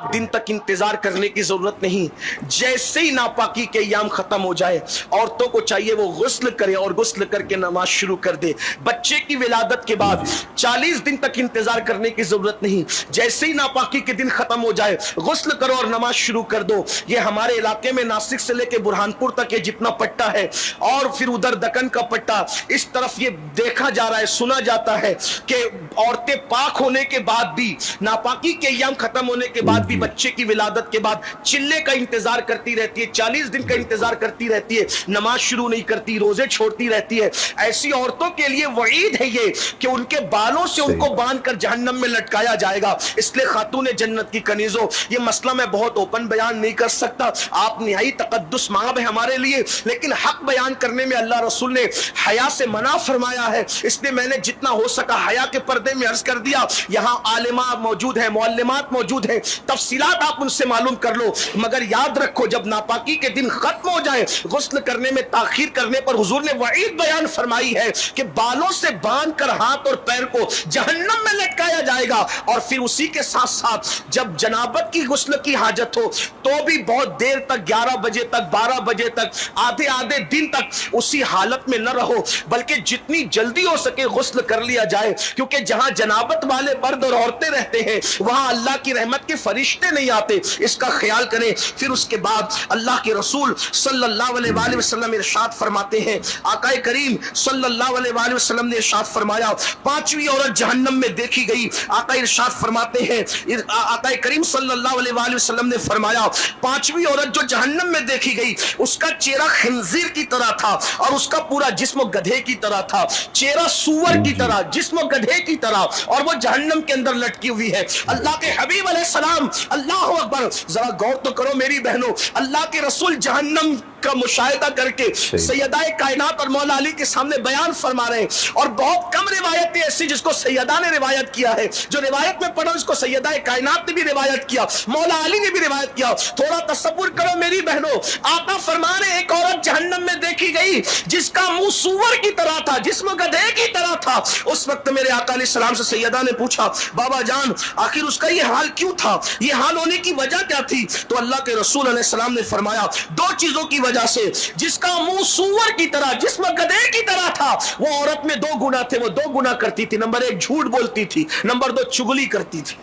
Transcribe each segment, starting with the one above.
दिन तक इंतजार करने की जरूरत नहीं, जैसे ही नापाकी के अय्याम खत्म हो जाए औरतों को चाहिए वो गुस्ल करे और गुस्ल करके नमाज शुरू कर दे। बच्चे की विलादत के बाद 40 दिन तक इंतजार करने की जरूरत नहीं, जैसे ही नापाकी के दिन खत्म हो जाए गुस्ल करो और नमाज शुरू कर दो। ये हमारे इलाके में नासिक से लेके बुरहानपुर तक ये जितना पट्टा है और फिर उधर दक्कन का पट्टा, इस तरफ ये देखा जा रहा है, सुना जाता है कि औरतें पाक होने के बाद भी, नापाकी के अय्याम खत्म होने के बाद भी बच्चे की विलादत के बाद चिल्ले का इंतजार करती रहती है, 40 दिन का इंतजार करती रहती है, नमाज शुरू नहीं करती, रोजे छोड़ती रहती है। ऐसी औरतों के लिए वईद है ये कि उनके बालों से उनको बांधकर जहन्नम में लटकाया जाएगा। इसलिए खातून जन्नत की कनीजों, ये मसला मैं बहुत ओपन बयान नहीं कर सकता, आप निहाई तकद्दुस मांग है हमारे लिए, लेकिन हक बयान करने में अल्लाह रसूल ने हया से मना फरमाया है, इसलिए मैंने जितना हो सका हया के पर्दे में अर्ज कर दिया। यहाँ आलिमा मौजूद है, मुअल्लिमात मौजूद है, तफसीलात आप उनसे मालूम कर लो, मगर याद रखो जब नापाकी के दिन खत्म हो जाए गुस्ल करने में ताखीर करने पर हुजूर ने वईद बयान फरमाई है कि बालों से बांधकर हाथ और पैर को जहन्नम में लटकाया जाएगा। और फिर उसी के साथ साथ जब जनाबत की गुस्ल की हाजत हो तो भी बहुत देर तक, 11 बजे तक, 12 बजे तक, आधे आधे दिन तक उसी हालत में न रहो, बल्कि जितनी जल्दी हो सके गुस्ल कर लिया जाए, क्योंकि जहां जनाबत वाले मर्द और औरतें रहते हैं वहां अल्लाह की रहमत के फरिश्ते नहीं आते, इसका ख्याल करें। फिर उसके बाद अल्लाह के रसूल सल्लल्लाहु अलैहि वसल्लम इरशाद फरमाते हैं, आका करीम सल्लल्लाहु अलैहि वसल्लम ने इरशाद फरमाया, पांचवी औरत जहन्नम में देखी गई। आका इरशाद फरमाते हैं, आका करीम सल्लल्लाहु अलैहि वसल्लम ने फरमाया, पांचवी औरत जो जहन्नम में देखी गई उसका चेहरा खिंजीर की तरह था और उसका पूरा जिस्म गधे की तरह था, चेहरा सूअर की तरह, जिस्म गधे की तरह, और वो जहन्नम के अंदर लटकी हुई है। अल्लाह के हबीब अलैहिस्सलाम, अल्लाह अकबर, जरा गौर तो करो मेरी बहनों, अल्लाह के रसूल जहन्नम का मुशाहिदा करके सैयदाए कायनात और मौला अली के सामने बयान फरमा रहे हैं। और बहुत कम रिवायतें ऐसी जिसको सैयदा ने रिवायत किया है, जो रिवायत में पढ़ो इसको सैयदाए कायनात ने भी रिवायत किया, मौला अली ने भी रिवायत किया। थोड़ा तसव्वुर करो मेरी बहनों, आका फरमा रहे एक औरत जहन्नम में देखी गई जिसका मुंह सूअर की तरह था, जिस्म गधे की तरह था। उस वक्त मेरे आका अलैहिस्सलाम से सैयदा ने पूछा, बाबा जान आखिर उसका ये हाल क्यों था, ये हाल होने की वजह क्या थी? तो अल्लाह के रसूल अलैहिस्सलाम ने फरमाया, दो चीजों की वजह से, जिसका मुंह सूअर की तरह, जिस्म गधे की तरह था, वो औरत में दो गुनाह थे, वो दो गुनाह करती थी। नंबर एक झूठ बोलती थी, नंबर दो चुगली करती थी।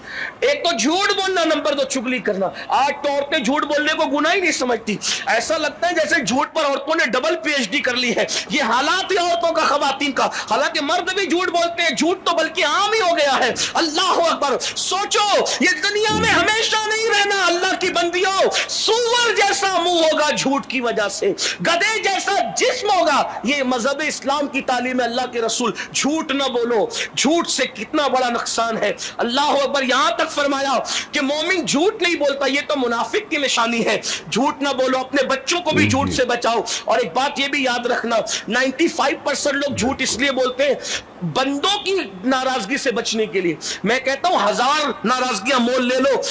एक तो झूठ बोलना, नंबर दो चुगली करना। आज तो औरतें झूठ बोलने को गुनाह ही नहीं समझती, ऐसा लगता है जैसे झूठ पर औरतों ने डबल पीएचडी कर ली है। ये हालात है औरतों का, खवातीन का। हालांकि मर्द भी झूठ बोलते हैं, झूठ तो बल्कि आम ही हो गया है। अल्लाह अकबर, सोचो ये दुनिया में हमेशा नहीं रहना अल्लाह की बंदियों। सूअर जैसा मुंह होगा झूठ की वजह से, गधे जैसा जिस्म होगा। ये मजहब इस्लाम की तालीम है, अल्लाह के रसूल। झूठ न बोलो, झूठ से कितना बड़ा नुकसान है। अल्लाह अकबर, यहां तक फरमाया कि मोमिन झूठ नहीं बोलता, ये तो मुनाफिक की निशानी है। झूठ न बोलो, अपने बच्चों को भी झूठ से बचाओ। और एक बात ये भी याद रखना, 95% लोग झूठ इसलिए बोलते हैं बंदों की नाराजगी से बचने के लिए। मैं कहता हूं 1000 नाराजगियां मोल ले लो,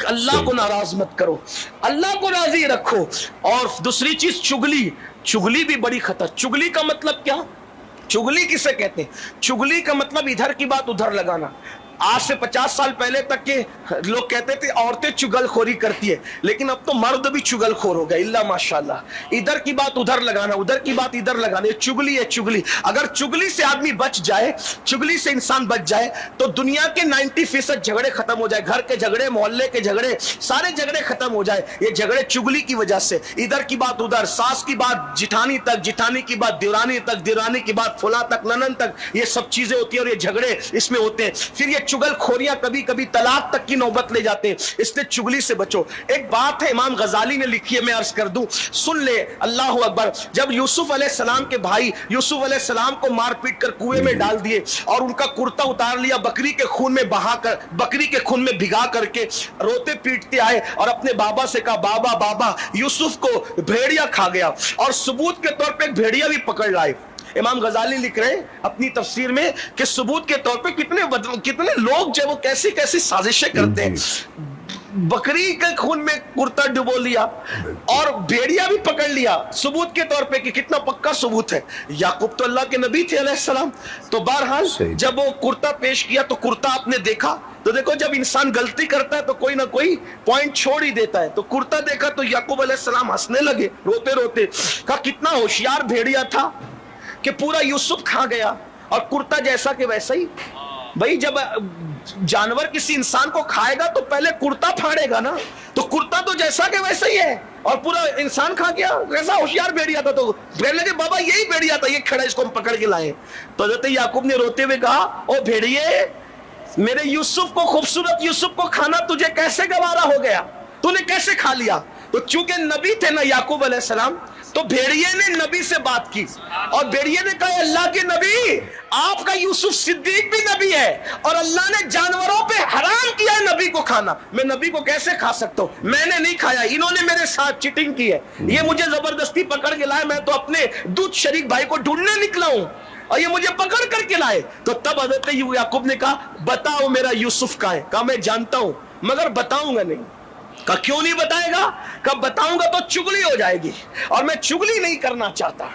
अल्लाह को नाराज मत करो, अल्लाह को राजी रखो। और दूसरी चीज चुगली, चुगली भी बड़ी खतर। चुगली का मतलब क्या? चुगली किसे कहते हैं? चुगली का मतलब इधर की बात उधर लगाना। आज से 50 साल पहले तक के लोग कहते थे औरतें चुगलखोरी करती है, लेकिन अब तो मर्द भी चुगलखोर हो गए, इल्ला माशाल्लाह। इधर की बात उधर लगाना, उधर की बात इधर लगाना, ये चुगली है, चुगली। अगर चुगली से आदमी बच जाए, चुगली से इंसान बच जाए, तो दुनिया के 90% झगड़े खत्म हो जाए। घर के झगड़े, मोहल्ले के झगड़े, सारे झगड़े खत्म हो जाए। ये झगड़े चुगली की वजह से, इधर की बात उधर, सास की बात जिठानी तक, जिठानी की बात दिरानी तक, दिरानी की बात फुला तक, ननन तक, ये सब चीजें होती है और ये झगड़े इसमें होते हैं। फिर ये चुगल खोरियां कभी कभी तलाक तक की नौबत ले जाते हैं, इसलिए चुगली से बचो। एक बात है इमाम गजाली ने लिखी है, मैं अर्ज कर दूं, सुन ले। अल्लाह अकबर, जब यूसुफ अलैहिस्सलाम के भाई यूसुफ अलैहिस्सलाम को मार पीट कर कुएं में डाल दिए और उनका कुर्ता उतार लिया, बकरी के खून में बहाकर, बकरी के खून में भिगा करके रोते पीटते आए और अपने बाबा से कहा, बाबा बाबा, यूसुफ को भेड़िया खा गया। और सबूत के तौर पे एक भेड़िया भी पकड़ लाए। इमाम गजाली लिख रहे हैं अपनी तफसीर में कि सबूत के तौर पे कितने लोग जो वो कैसी कैसी साजिशें करते हैं। बकरी के खून में कुर्ता डुबो लिया और भेड़िया भी पकड़ लिया सबूत के तौर पे कि कितना पक्का सबूत है। याकूब तो अल्लाह के नबी थे अलैहिस्सलाम। तो बहरहाल जब वो कुर्ता पेश किया तो कुर्ता आपने देखा, तो देखो जब इंसान गलती करता है तो कोई ना कोई पॉइंट छोड़ ही देता है। तो कुर्ता देखा तो याकूब अलैहिस्सलाम हंसने लगे रोते रोते, कहा कितना होशियार भेड़िया था कि पूरा यूसुफ खा गया, और कुर्ता जैसा कि वैसा ही। भाई जब जानवर किसी इंसान को खाएगा तो पहले कुर्ता फाड़ेगा ना, तो कुर्ता तो जैसा के वैसा ही है और पूरा इंसान खा गया। कैसा होशियार भेड़िया था। तो कहने लगे बाबा यही भेड़िया था, ये खड़ा, इसको हम पकड़ के लाए। तो हज़रत याकूब ने रोते हुए कहा, ओ भेड़िए, मेरे यूसुफ को, खूबसूरत यूसुफ को खाना तुझे कैसे गवारा हो गया, तूने कैसे खा लिया। तो चूंकि नबी थे ना याकूब अलैहिस्सलाम, तो भेड़िए ने नबी से बात की और भेड़िए ने कहा अल्लाह के नबी, आपका यूसुफ सिद्दीक भी नबी है और अल्लाह ने जानवरों पे हराम किया है नबी को खाना, मैं नबी को कैसे खा सकता हूँ, मैंने नहीं खाया, इन्होंने मेरे साथ चीटिंग की है, ये मुझे जबरदस्ती पकड़ के लाए, मैं तो अपने दूध शरीक भाई को ढूंढने निकला हूँ और ये मुझे पकड़ करके लाए। तो तब हज़रत याकूब ने कहा बताओ मेरा यूसुफ कहाँ है। कहा मैं जानता हूँ मगर बताऊंगा नहीं। कहा क्यों नहीं बताएगा। कब बताऊंगा तो चुगली हो जाएगी और मैं चुगली नहीं करना चाहता,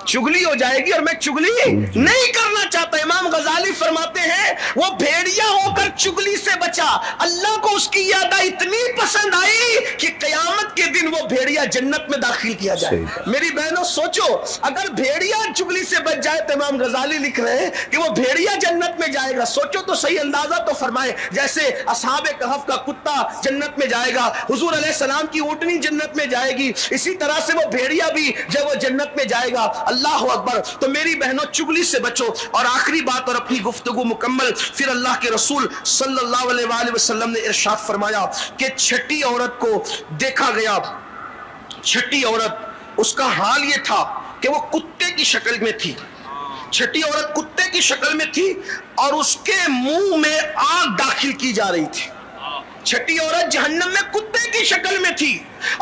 चुगली हो जाएगी और मैं चुगली नहीं करना चाहता। इमाम गजाली फरमाते हैं वो भेड़िया होकर चुगली से बचा, अल्लाह को उसकी याद इतनी पसंद आई कि कयामत के दिन वो भेड़िया जन्नत में दाखिल किया जाए। मेरी बहनों सोचो, अगर भेड़िया चुगली से बच जाए तो इमाम गजाली लिख रहे हैं कि वो भेड़िया जन्नत में जाएगा। सोचो तो सही, अंदाजा तो फरमाए, जैसे असहाबे कहफ का कुत्ता जन्नत में जाएगा, हुजूर अलैहिस्सलाम की ऊँटनी जन्नत में जाएगी, इसी तरह से वो भेड़िया भी जब वो जन्नत में जाएगा। अल्लाह अकबर। तो मेरी बहनों चुगली से बचो। और आखिरी बात और अपनी गुफ्तगू मुकम्मल, फिर अल्लाह के रसूल सल्लल्लाहु अलैहि वसल्लम ने इरशाद फरमाया कि छठी औरत को देखा गया, छठी औरत, उसका हाल ये था कि वो कुत्ते की शक्ल में थी, छठी औरत कुत्ते की शक्ल में थी और उसके मुंह में आग दाखिल की जा रही थी। छठी औरत जहन्नम में कुत्ते की शक्ल में थी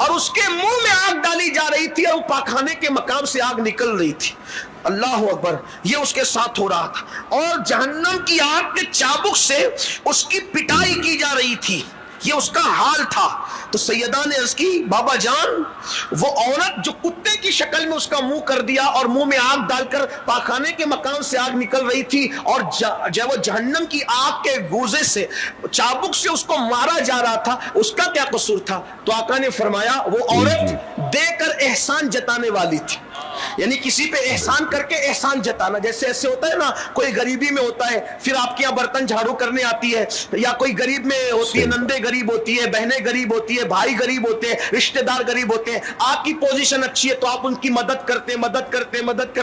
और उसके मुंह में आग डाली जा रही थी और पाखाने के मकाम से आग निकल रही थी। अल्लाह अकबर, ये उसके साथ हो रहा था और जहन्नम की आग के चाबुक से उसकी पिटाई की जा रही थी, ये उसका हाल था। तो सैयदा ने अर्ज़ की बाबा जान, वो औरत जो कुत्ते की शक्ल में उसका मुंह कर दिया और मुंह में आग डालकर पाखाने के मकान से आग निकल रही थी और जब वो जहन्नम की आग के गूजे से, चाबुक से उसको मारा जा रहा था, उसका क्या कसूर था। तो आका ने फरमाया वो औरत देकर एहसान जताने वाली थी, यानी किसी पे एहसान करके एहसान जताना। जैसे ऐसे होता है ना, कोई गरीबी में होता है फिर आपके यहाँ बर्तन झाड़ू करने आती है, या कोई गरीब में होती है, नंदे गरीब होती है, बहनें गरीब होती है, भाई गरीब होते हैं, रिश्तेदार गरीब होते हैं, आपकी पोजीशन अच्छी है तो आप उनकी मदद करते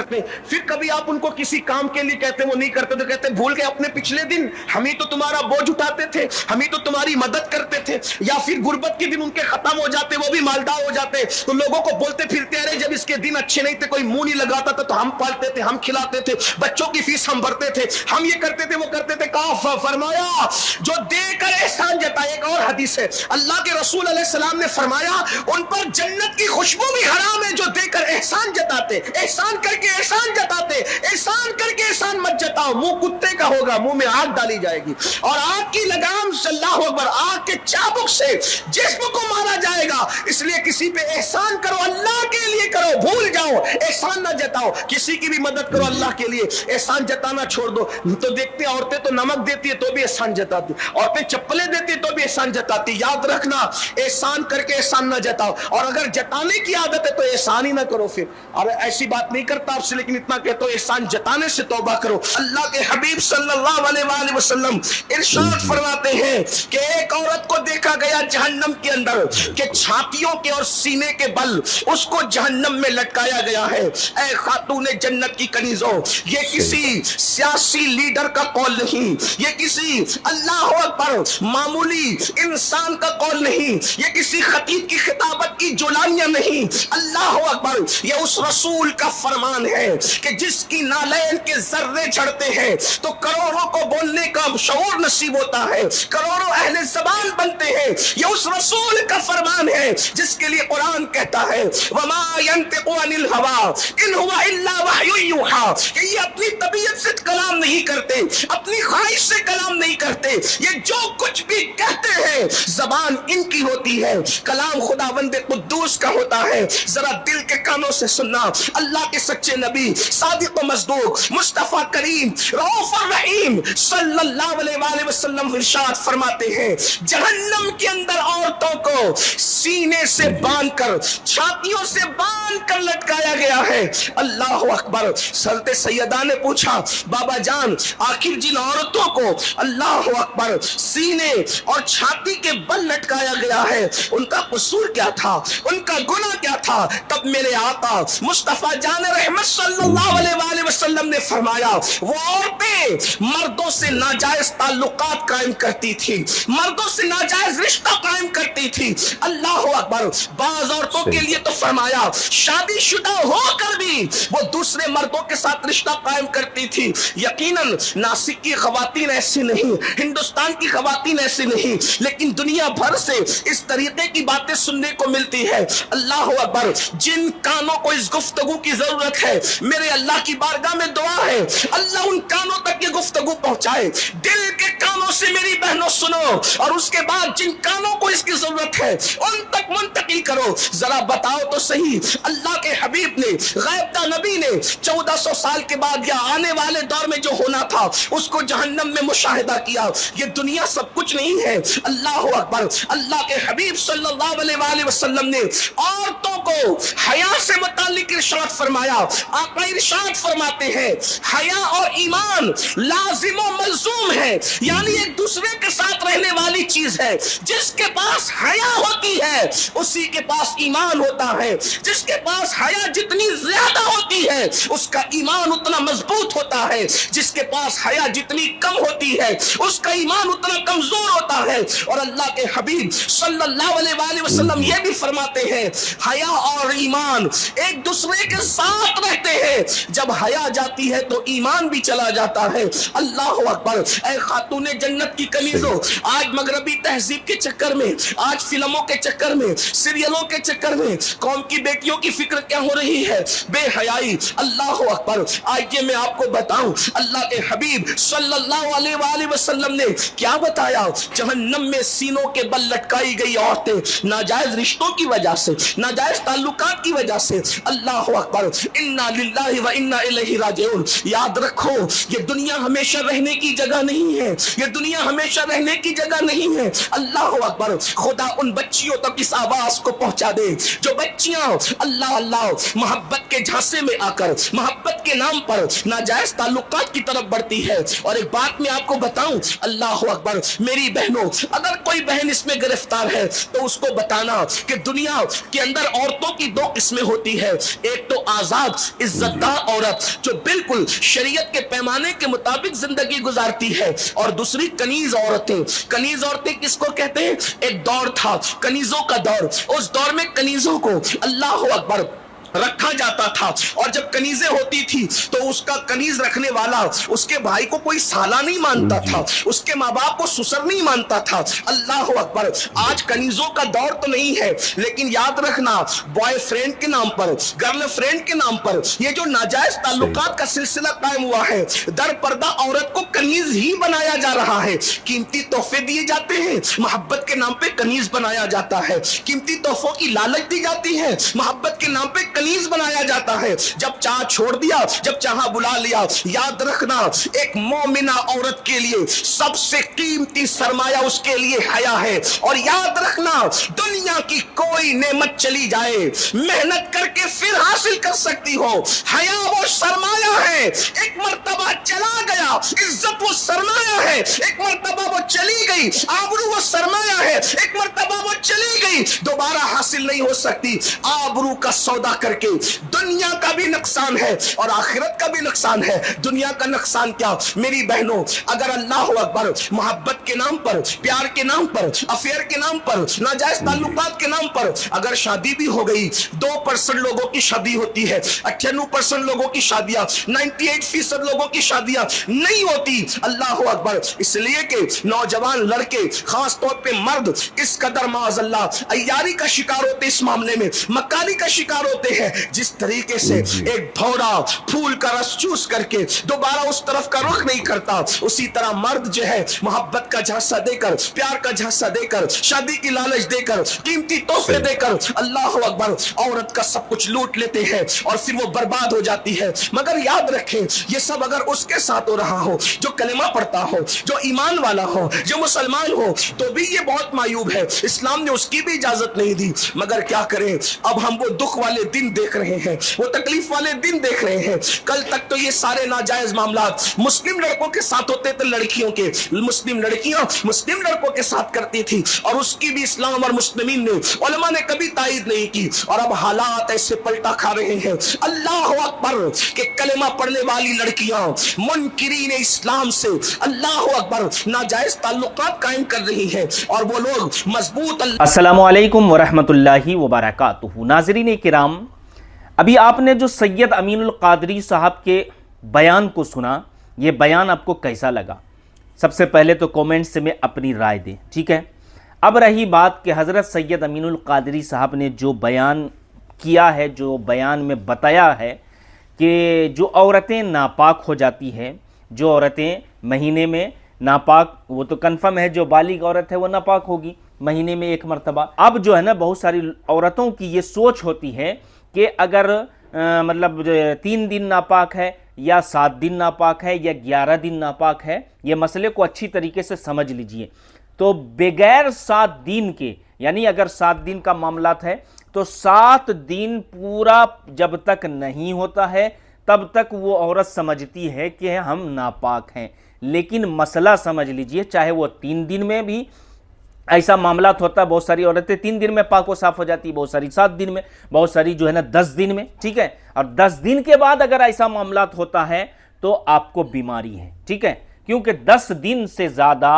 हैं। फिर कभी आप उनको किसी काम के लिए कहते हैं, वो नहीं करते तो कहते हैं भूल गए अपने पिछले दिन, हम ही तो तुम्हारा बोझ उठाते थे, हम ही तो तुम्हारी मदद करते थे। या फिर गुर्बत के दिन उनके खत्म हो जाते, वो भी मालदार हो जाते, तो लोगों को बोलते फिरते अरे जब इसके दिन अच्छे नहीं थे, कोई मुंह नहीं लगाता था तो हम पालते थे, हम खिलाते थे, बच्चों की फीस हम भरते थे, हम ये करते थे वो करते थे। कहा फरमाया जो देकर एहसान जताए। एक और हदीस है, अल्लाह के रसूल अलैहिस्सलाम ने फरमाया उन पर जन्नत की खुशबू भी हराम है जो देकर एहसान जताते, एहसान करके एहसान जताते, एहसान करके एहसान मत जताओ, मुंह कुत्ते का होगा, मुंह में आग डाली जाएगी और आग की लगाम, अल्लाहु अकबर, आग के चाबुक से जिस्म को मारा जाएगा। इसलिए किसी पे एहसान करो, अल्लाह के लिए करो, भूल जाओ, एहसान ना जताओ। किसी की भी मदद करो अल्लाह के लिए, एहसान जताना छोड़ दो। तो देखते हैं औरतें तो नमक देती है तो भी एहसान जताती, औरतें चप्पलें देती है तो भी एहसान जताती। याद रखना, एहसान करके एहसान ना जताओ, और अगर जताने की आदत है तो एहसान ही ना करो। फिर अरे ऐसी बात नहीं करता आपसे, लेकिन इतना कहते हो एहसान जताने से तौबा करो। अल्लाह के हबीब सल्लल्लाहु अलैहि वसल्लम इरशाद फरमाते हैं कि एक औरत को देखा गया जहन्नम के अंदर कि छातियों के और सीने के बल उसको जहन्नम में लटकाया गया है। ऐ खातूने जन्नत की कनीजों, ये किसी सियासी लीडर का कौल नहीं, ये किसी अल्लाह अकबर मामूली इंसान का कौल नहीं, ये किसी खतीब की खिताबत की जुलानियां नहीं, अल्लाह अकबर ये उस रसूल का फरमान है कि जिसकी नालैन के जर्रे चढ़ते हैं तो करोड़ों को बोलने का शऊर नसीब होता है, करोड़ों अहले ज़बान बनते हैं। ये उस रसूल का फरमान है جس کے لیے قرآن کہتا ہے وما ينطق عن الهوى ان هو الا وحی یوحى کہ یہ اپنی طبیعت سے کلام نہیں کرتے، اپنی خواہش سے کلام نہیں کرتے، یہ جو کچھ بھی کہتے ہیں زبان ان کی ہوتی ہے، کلام خداوند قدوس کا ہوتا ہے۔ ذرا دل کے کانوں سے سننا، اللہ کے سچے نبی صادق و مصدوق مصطفیٰ کریم رؤوف الرحیم صلی اللہ علیہ وآلہ وسلم ارشاد فرماتے ہیں جہنم کے اندر عورتوں کو سینے سے باندھ کر، چھاتیوں سے باندھ کر لٹکایا گیا ہے۔ اللہ اکبر۔ حضرت سیدہ نے پوچھا بابا جان آخر جن عورتوں کو اللہ اکبر سینے اور چھاتی کے بل لٹکایا گیا ہے ان کا قصور کیا تھا، ان کا گناہ کیا تھا؟ تب میرے آقا مصطفیٰ جان رحمت صلی اللہ علیہ وآلہ وسلم نے فرمایا وہ عورتیں مردوں سے ناجائز تعلقات قائم کرتی تھی، مردوں سے ناجائز رشتہ قائم کرتی تھی۔ اللہ اکبر۔ بعض عورتوں کے لیے تو فرمایا شادی شدہ ہو کر بھی وہ دوسرے مردوں کے ساتھ رشتہ قائم کرتی تھی۔ یقیناً ناسک کی خواتین ایسی نہیں، ہندوستان کی خواتین ایسی نہیں، لیکن دنیا بھر سے اس طریقے کی باتیں سننے کو ملتی ہے۔ اللہ اکبر۔ جن کانوں کو اس گفتگو کی ضرورت ہے میرے اللہ کی بارگاہ میں دعا ہے اللہ ان کانوں تک یہ گفتگو پہنچائے۔ دل کے کانوں سے میری بہنوں سنو اور اس کے بعد جن کانوں کو اس کی ضرورت ہے ان تک منتقل کرو۔ ذرا بتاؤ تو صحیح اللہ کے حبیب نے غیب کا نبی نے 1400 سال کے بعد یا آنے والے دور میں جو ہونا تھا اس کو جہنم میں مشاہدہ کیا۔ یہ دنیا سب کچھ نہیں ہے۔ اللہ اکبر۔ اللہ کے حبیب صلی اللہ علیہ وآلہ وسلم نے عورتوں کو حیا سے متعلق ارشاد فرمایا۔ آقا ارشاد فرماتے ہیں حیا اور ایمان لازم و ملزوم ہے، یعنی ایک دوسرے کے ساتھ رہنے والی چیز ہے۔ جس کے پاس حیا ہوتی ہے اسی کے پاس ایمان ہوتا ہے، جس کے پاس حیا جتنی زیادہ ہوتی ہے اس کا ایمان اتنا مضبوط ہوتا ہے، جس کے پاس حیا جتنی کم ہوتی ہے اس کا ایمان اتنا کمزور ہوتا ہے۔ اور اللہ کے حبیب صلی اللہ علیہ وآلہ وسلم یہ بھی فرماتے ہیں حیا اور ایمان ایک دوسرے کے ساتھ رہتے ہیں، جب حیا جاتی ہے تو ایمان بھی چلا جاتا ہے۔ اللہ اکبر۔ اے خاتون جنت کی کنیزوں، آج مغربی تہذیب کے چکر میں، آج فلموں کے چکر میں، سیریلوں کے چکر میں قوم کی بیٹیوں کی فکر کیا ہو رہی ہے؟ بے حیائی۔ اللہ اکبر۔ آئیے میں آپ کو بتاؤں اللہ کے حبیب صلی اللہ علیہ وآلہ وسلم نے کیا بتایا۔ جہنم میں سینوں کے بل لٹکائی گئی عورتیں ناجائز رشتوں کی وجہ سے، ناجائز تعلقات کی وجہ سے۔ اللہ اکبر۔ انا للہ و انا الیہ راجعون۔ یاد رکھو یہ دنیا ہمیشہ رہنے کی جگہ نہیں ہے، یہ دنیا ہمیشہ رہنے کی جگہ نہیں ہے۔ اللہ اکبر۔ خدا ان بچیوں تک اس آواز کو پہنچا دے جو بچیاں اللہ اللہ محبت کے جھانسے میں آ کر محبت کے نام پر ناجائز تعلقات کی طرف بڑھتی ہے۔ اور ایک بات میں آپ کو بتاؤں اللہ اکبر میری بہنوں، اگر کوئی بہن اس میں گرفتار ہے تو اس کو بتانا کہ دنیا کے اندر عورتوں کی دو قسمیں ہوتی ہے، ایک تو آزاد عزت دار عورت جو بالکل شریعت کے پیمانے کے مطابق زندگی گزارتی ہے، اور دوسری کنیز عورتیں۔ کنیز عورتیں کس کو کہتے ہیں؟ ایک دور تھا کنیزوں کا دور، اس دور میں کنیزوں کو اللہ اکبر رکھا جاتا تھا، اور جب کنیزیں ہوتی تھی تو اس کا کنیز رکھنے والا اس کے بھائی کو کوئی سالہ نہیں مانتا تھا، اس کے ماں باپ کو سسر نہیں مانتا تھا۔ اللہ اکبر۔ آج کنیزوں کا دور تو نہیں ہے، لیکن یاد رکھنا بوائے فرینڈ کے نام پر، گرل فرینڈ کے نام پر یہ جو ناجائز تعلقات کا سلسلہ قائم ہوا ہے، در پردہ عورت کو کنیز ہی بنایا جا رہا ہے۔ قیمتی تحفے دیے جاتے ہیں، محبت کے نام پہ کنیز بنایا جاتا ہے۔ قیمتی تحفوں کی لالچ دی جاتی ہے، محبت کے نام پہ کنیز بنایا جاتا ہے۔ جب چاہ چھوڑ دیا، جب چاہا بلا لیا۔ یاد رکھنا ایک مومنہ عورت کے لیے سب سے قیمتی سرمایہ اس کے لیے حیا ہے۔ اور یاد رکھنا دنیا کی کوئی نعمت چلی جائے محنت کر کے پھر حاصل کر سکتی ہو، حیا وہ سرمایہ ہے، ایک مرتبہ چلا گیا عزت وہ سرمایہ ہے، ایک مرتبہ وہ چلی گئی آبرو وہ سرمایہ ہے، ایک مرتبہ وہ چلی گئی دوبارہ حاصل نہیں ہو سکتی۔ آبرو کا سودا کر کے دنیا کا بھی نقصان ہے اور آخرت کا بھی نقصان ہے۔ دنیا کا نقصان کیا میری بہنوں؟ اگر اللہ اکبر محبت کے نام پر، پیار کے نام پر، افیئر کے نام پر، ناجائز تعلقات کے نام پر اگر شادی بھی ہو گئی، 2% لوگوں کی شادی ہوتی ہے، 98% لوگوں کی شادیاں، 98% لوگوں کی شادیاں نہیں ہوتی۔ اللہ اکبر۔ اس لیے کہ نوجوان لڑکے خاص طور پہ مرد اس قدر معاذ اللہ अय्यारी का शिकार होते, इस मामले में मक्कारी का शिकार होते हैं। जिस तरीके से एक भौरा फूल का रस चूस करके दोबारा उस तरफ का रुख नहीं करता, उसी तरह मर्द जो है मोहब्बत का झांसा देकर, प्यार का झांसा देकर, शादी की लालच देकर, कीमती तोहफे देकर, अल्लाह अकबर, औरत का सब कुछ लूट लेते हैं और फिर वो बर्बाद हो जाती है। मगर याद रखें, ये सब अगर उसके साथ हो रहा हो जो कलेमा पढ़ता हो, जो ईमान वाला हो, जो मुसलमान हो, तो भी ये बहुत मायूब है। इस्लाम ने उसकी भी इजाजत नहीं दी। मगर क्या करें, अब हम वो दुख वाले दिन देख रहे हैं, वो तकलीफ वाले दिन देख रहे हैं। कल तक तो ये सारे नाजायज मामलात मुस्लिम लड़कों के साथ होते थे, लड़कियों के, मुस्लिम लड़कियां मुस्लिम लड़कों के साथ करती थी, और उसकी भी इस्लाम और मुस्लिमीन ने, उलमा ने कभी तायद नहीं की। और अब हालात ऐसे पलटा खा रहे हैं, अल्लाह अकबर, के कलेमा पढ़ने वाली लड़कियां मुनकिरीन इस्लाम से, अल्लाह अकबर, नाजायज ताल्लुकात कायम कर रही हैं, और वो लोग मजबूत। अस्सलामु अलैकुम वरहमतुल्लाहि वबरकातुहू। नाज़रीन किराम, अभी आपने जो सैयद अमीनुल कादरी साहब के बयान को सुना, ये बयान आपको कैसा लगा? सबसे पहले तो कमेंट्स में अपनी राय दें, ठीक है। अब रही बात कि हज़रत सैयद अमीनुल कादरी साहब ने जो बयान किया है, जो बयान में बताया है कि जो औरतें नापाक हो जाती हैं, जो औरतें महीने में नापाक, वो तो कन्फर्म है, जो बालिग औरत है वो नापाक होगी महीने में एक मरतबा। अब जो है ना, बहुत सारी औरतों की ये सोच होती है कि अगर मतलब 3 दिन नापाक है या 7 दिन नापाक है या 11 दिन नापाक है, ये मसले को अच्छी तरीके से समझ लीजिए। तो बगैर 7 दिन के, यानी अगर 7 दिन का मामला है तो 7 दिन पूरा जब तक नहीं होता है तब तक वो औरत समझती है कि हम नापाक हैं। लेकिन मसला समझ लीजिए, चाहे वो 3 दिन में भी ऐसा मामला होता है, बहुत सारी औरतें 3 दिन में पाक व साफ हो जाती, बहुत सारी 7 दिन में, बहुत सारी जो है ना 10 दिन में, ठीक है। और 10 दिन के बाद अगर ऐसा मामला होता है तो आपको बीमारी है, ठीक है, क्योंकि 10 दिन से ज़्यादा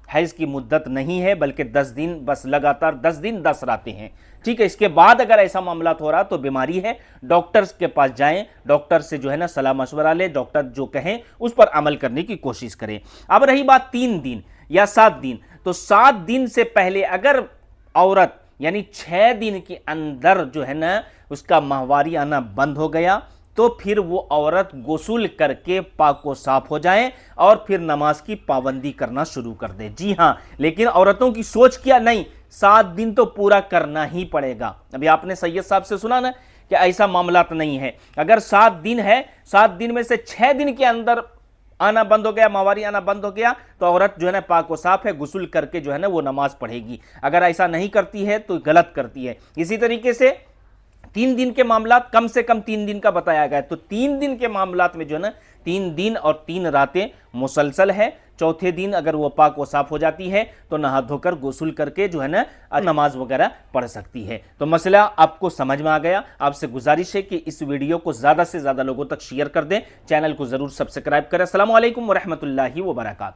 हैज़ की मुद्दत नहीं है, बल्कि 10 दिन, बस लगातार 10 दिन 10 रातें हैं, ठीक है। इसके बाद अगर ऐसा मामला हो रहा तो बीमारी है, डॉक्टर के पास जाएं, डॉक्टर से जो है ना सलाह मशवरा लें, डॉक्टर जो कहें उस पर अमल करने की कोशिश करें। अब रही बात 3 दिन या 7 दिन, तो 7 दिन से पहले अगर औरत यानी 6 दिन के अंदर जो है ना उसका माहवारी आना बंद हो गया तो फिर वो औरत गुस्ल करके पाक व साफ हो जाए और फिर नमाज की पाबंदी करना शुरू कर दे। जी हाँ, लेकिन औरतों की सोच क्या, नहीं 7 दिन तो पूरा करना ही पड़ेगा। अभी आपने सैयद साहब से सुना ना कि ऐसा मामला तो नहीं है, अगर 7 दिन है, 7 दिन में से 6 दिन के अंदर आना बंद हो गया, माहवारी आना बंद हो गया, तो औरत जो है ना पाक व साफ है, गुस्ल करके जो है ना वो नमाज पढ़ेगी। अगर ऐसा नहीं करती है तो गलत करती है। इसी तरीके से 3 दिन के मामला, कम से कम 3 दिन का बताया गया है, तो 3 दिन के मामलात में जो है ना 3 दिन और 3 रातें मुसलसल है। चौथे दिन अगर वो पाक व साफ हो जाती है तो नहा धोकर गुस्ल करके जो है ना नमाज वगैरह पढ़ सकती है। तो मसला आपको समझ में आ गया। आपसे गुजारिश है कि इस वीडियो को ज़्यादा से ज़्यादा लोगों तक शेयर कर दें, चैनल को ज़रूर सब्सक्राइब करें। अस्सलामु अलैकुम वरहमतुल्लाहि वबरकातुहू।